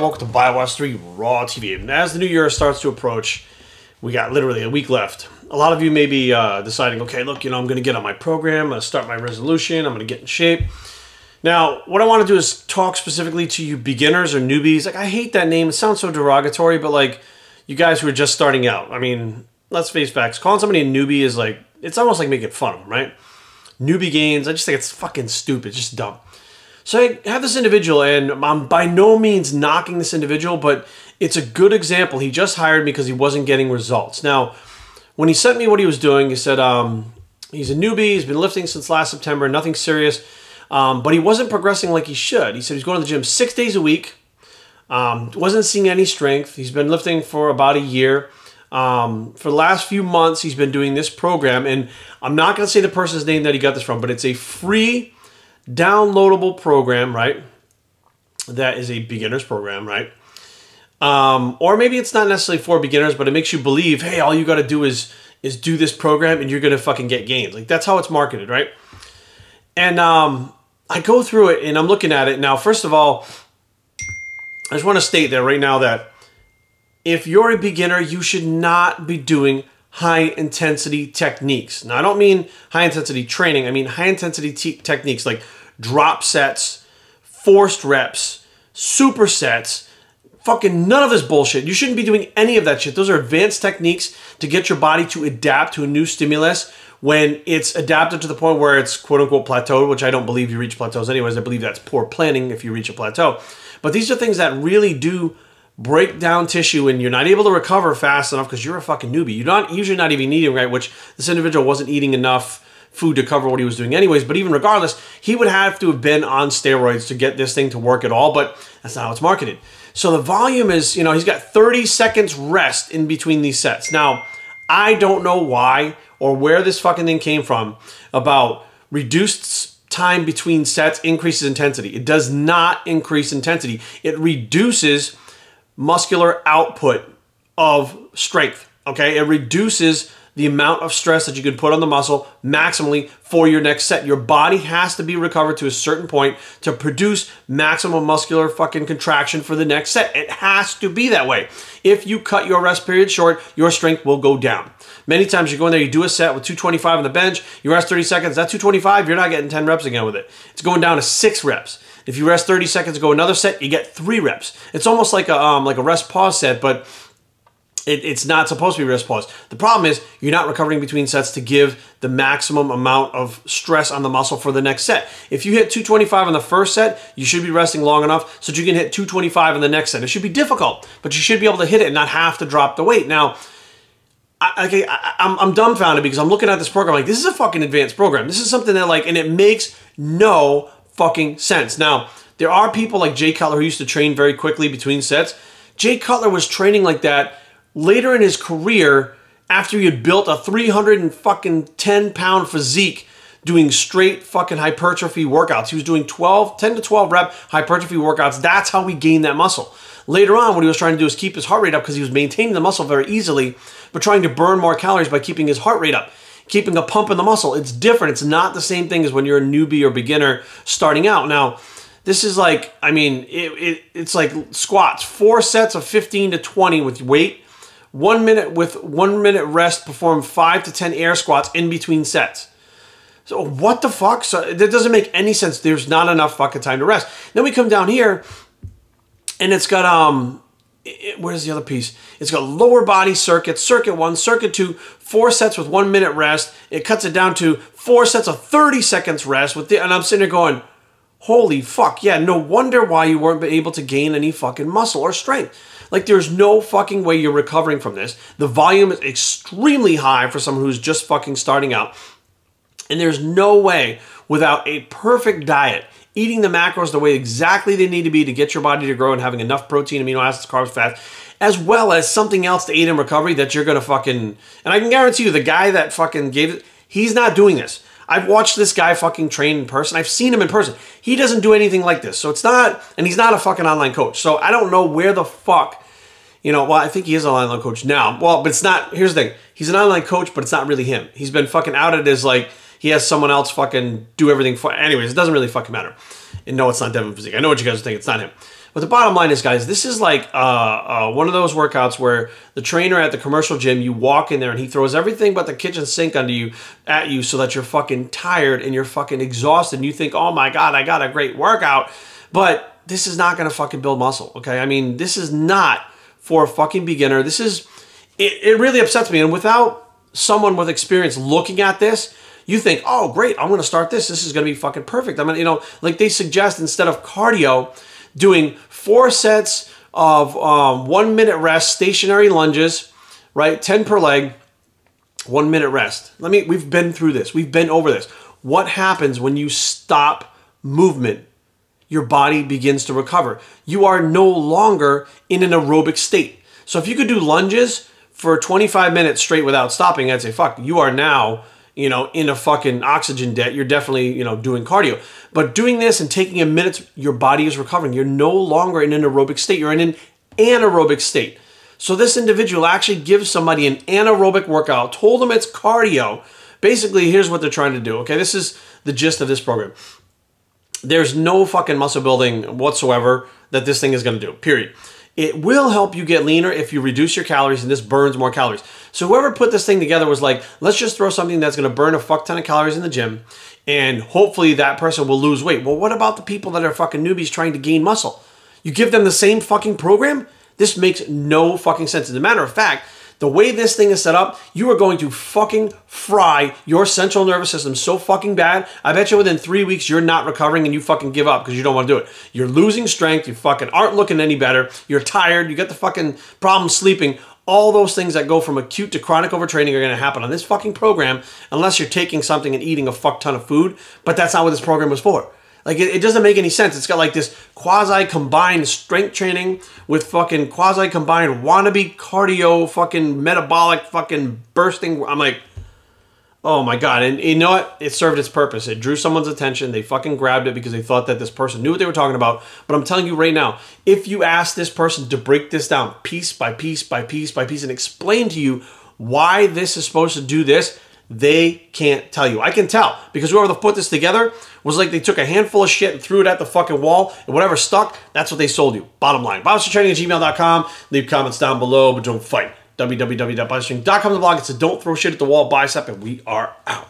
welcome to BioWatch 3 Raw TV. And as the new year starts to approach, we got literally a week left. A lot of you may be deciding, okay, look, I'm going to get on my program, I'm going to start my resolution, I'm going to get in shape. Now, what I want to do is talk specifically to you beginners or newbies. Like, I hate that name. It sounds so derogatory, but like, you guys who are just starting out. I mean, let's face facts. Calling somebody a newbie is like, it's almost like making fun of them, right? Newbie gains, I just think it's fucking stupid, it's just dumb. So I have this individual, and I'm by no means knocking this individual, but it's a good example. He just hired me because he wasn't getting results. Now, when he sent me what he was doing, he said he's a newbie, he's been lifting since last September, nothing serious, but he wasn't progressing like he should. He said he's going to the gym 6 days a week, wasn't seeing any strength. He's been lifting for about a year. For the last few months, he's been doing this program, and I'm not going to say the person's name that he got this from, but it's a free downloadable program, right? That is a beginner's program, right? Or maybe it's not necessarily for beginners, but it makes you believe, hey, all you got to do is do this program and you're going to fucking get gains. Like, that's how it's marketed, right? And I go through it and I'm looking at it. Now, first of all, I just want to state there right now that if you're a beginner, you should not be doing high-intensity techniques. Now, I don't mean high-intensity training. I mean high-intensity techniques like drop sets, forced reps, supersets, fucking none of this bullshit. You shouldn't be doing any of that shit. Those are advanced techniques to get your body to adapt to a new stimulus when it's adapted to the point where it's quote-unquote plateaued, which I don't believe you reach plateaus anyways. I believe that's poor planning if you reach a plateau. But these are things that really do break down tissue and you're not able to recover fast enough because you're a fucking newbie. You're usually not even eating right, which this individual wasn't eating enough food to cover what he was doing anyways. But even regardless, he would have to have been on steroids to get this thing to work at all, but that's not how it's marketed. So the volume is, he's got 30 seconds rest in between these sets. Now, I don't know why or where this fucking thing came from about reduced time between sets increases intensity. It does not increase intensity. It reduces muscular output of strength, okay? It reduces the amount of stress that you can put on the muscle maximally for your next set. Your body has to be recovered to a certain point to produce maximum muscular fucking contraction for the next set. It has to be that way. If you cut your rest period short, your strength will go down. Many times you go in there, you do a set with 225 on the bench, you rest 30 seconds, that 225, you're not getting 10 reps again with it. It's going down to 6 reps. If you rest 30 seconds, go another set, you get 3 reps. It's almost like a rest pause set, but it's not supposed to be rest pause. The problem is you're not recovering between sets to give the maximum amount of stress on the muscle for the next set. If you hit 225 on the first set, you should be resting long enough so that you can hit 225 on the next set. It should be difficult, but you should be able to hit it and not have to drop the weight. Now, I'm dumbfounded because I'm looking at this program like, this is a fucking advanced program. This is something that and it makes no fucking sense. Now, there are people like Jay Cutler who used to train very quickly between sets. Jay Cutler was training like that later in his career after he had built a 310-pound physique doing straight fucking hypertrophy workouts. He was doing 10 to 12 rep hypertrophy workouts. That's how he gained that muscle. Later on, what he was trying to do is keep his heart rate up because he was maintaining the muscle very easily, but trying to burn more calories by keeping his heart rate up, keeping a pump in the muscle. It's different. It's not the same thing as when you're a newbie or beginner starting out. Now, this is like, it's like squats. 4 sets of 15 to 20 with weight. 1 minute with 1 minute rest, perform 5 to 10 air squats in between sets. So what the fuck? So that doesn't make any sense. There's not enough fucking time to rest. Then we come down here and it's got, where's the other piece? It's got lower body circuit, circuit 1, circuit 2, 4 sets with 1 minute rest. It cuts it down to 4 sets of 30 seconds rest and I'm sitting there going, holy fuck, yeah, no wonder why you weren't able to gain any fucking muscle or strength. Like, there's no fucking way you're recovering from this. The volume is extremely high for someone who's just fucking starting out. And there's no way without a perfect diet, eating the macros the way exactly they need to be to get your body to grow and having enough protein, amino acids, carbs, fats, as well as something else to aid in recovery that you're going to fucking... And I can guarantee you, the guy that fucking gave it, he's not doing this. I've watched this guy fucking train in person. I've seen him in person. He doesn't do anything like this. So it's not, and he's not a fucking online coach. So I don't know where the fuck, well, I think he is an online coach now. Well, but it's not, here's the thing. He's an online coach, but it's not really him. He's been fucking outed as like, he has someone else fucking do everything for, anyways, it doesn't really fucking matter. And no, it's not Devin Physique. I know what you guys think. It's not him. But the bottom line is, guys, this is like one of those workouts where the trainer at the commercial gym, you walk in there and he throws everything but the kitchen sink at you so that you're fucking tired and you're fucking exhausted and you think, oh my God, I got a great workout. But this is not going to fucking build muscle, okay? I mean, this is not for a fucking beginner. This is, it really upsets me. And without someone with experience looking at this, you think, oh, great, I'm going to start this. This is going to be fucking perfect. I'm going to, you know, like they suggest instead of cardio, doing 4 sets of 1 minute rest, stationary lunges, right? 10 per leg, 1 minute rest. We've been through this. We've been over this. What happens when you stop movement? Your body begins to recover. You are no longer in an aerobic state. So if you could do lunges for 25 minutes straight without stopping, I'd say, fuck, you are now, you know, in a fucking oxygen debt. You're definitely, you know, doing cardio. But doing this and taking a minute, your body is recovering. You're no longer in an aerobic state. You're in an anaerobic state. So this individual actually gives somebody an anaerobic workout, told them it's cardio. Basically, here's what they're trying to do. Okay, this is the gist of this program. There's no fucking muscle building whatsoever that this thing is going to do, period. It will help you get leaner if you reduce your calories, and this burns more calories. So whoever put this thing together was like, let's just throw something that's going to burn a fuck ton of calories in the gym, and hopefully that person will lose weight. Well, what about the people that are fucking newbies trying to gain muscle? You give them the same fucking program? This makes no fucking sense. As a matter of fact, the way this thing is set up, you are going to fucking fry your central nervous system so fucking bad. I bet you within 3 weeks, you're not recovering and you fucking give up because you don't want to do it. You're losing strength. You fucking aren't looking any better. You're tired. You got the fucking problem sleeping. All those things that go from acute to chronic overtraining are going to happen on this fucking program unless you're taking something and eating a fuck ton of food. But that's not what this program was for. Like, it doesn't make any sense. It's got like this quasi-combined strength training with fucking quasi-combined wannabe cardio, fucking metabolic, fucking bursting. I'm like, oh my God. And you know what? It served its purpose. It drew someone's attention. They fucking grabbed it because they thought that this person knew what they were talking about. But I'm telling you right now, if you ask this person to break this down piece by piece by piece by piece and explain to you why this is supposed to do this, they can't tell you. I can tell because whoever put this together was like they took a handful of shit and threw it at the fucking wall, and whatever stuck, that's what they sold you. Bottom line. BioStrengthTraining@gmail.com. Leave comments down below, but don't fight. www.biostrength.com, the blog. It's a don't throw shit at the wall bicep, and we are out.